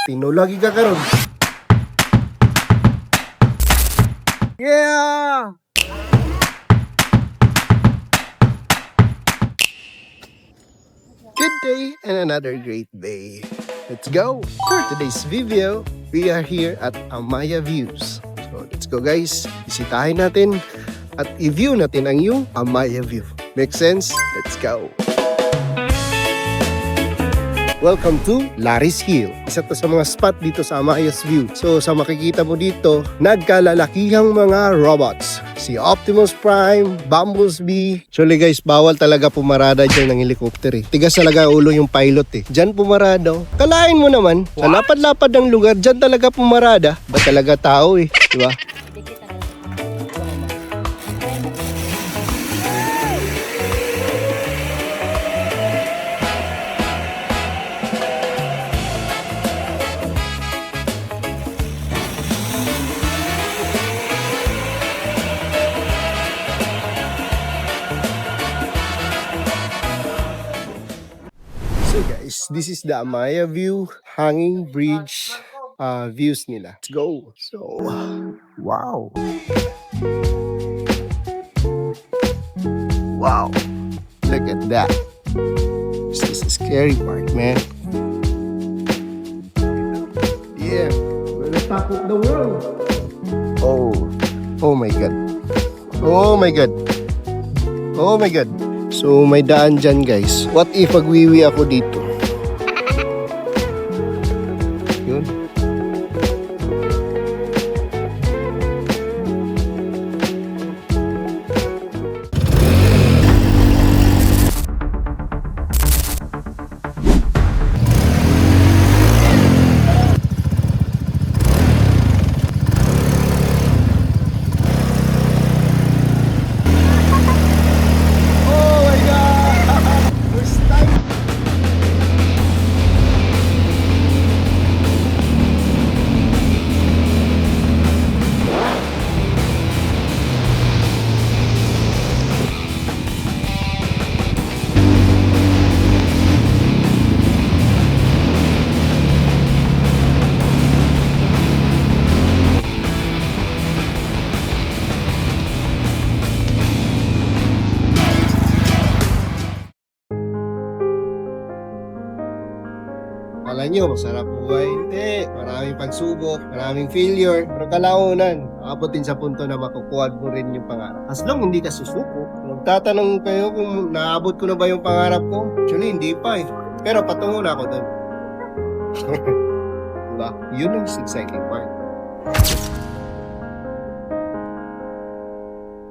Tinulagi ka karon. Yeah! Good day and another great day. Let's go! For today's video, we are here at Amaya Views. So let's go guys, bisitahin natin at i-view natin ang yung Amaya View. Make sense? Let's go! Welcome to Larry's Hill. Isa to sa mga spot dito sa Amaya's View. So sa makikita mo dito, nagkalalakihang mga robots. Si Optimus Prime, Bumblebee. Actually guys, bawal talaga pumarada dyan ng helicopter eh. Tigas talaga ulo yung pilot eh. Dyan pumarada. Kalain mo naman, sa lapad-lapad ng lugar, dyan talaga pumarada. Ba talaga tao eh, di ba? So guys, this is the Amaya View hanging bridge views nila. Let's go. So, wow. Wow. Look at that. This is a scary part, man. Yeah. We're the top of the world. Oh. Oh my God. Oh my God. Oh my God. So may daan dyan guys. What if magwiwi ako dito? Yun. Kala nyo, masarap buhay. Hindi. Maraming pagsubok, maraming failure. Pero kalaunan, abot din sa punto na makukuha mo rin yung pangarap. As long hindi ka susuko, magtatanong kayo kung naabot ko na ba yung pangarap ko. Actually, hindi pa eh. Pero patungo na ako doon. Diba? Yun yung exciting part.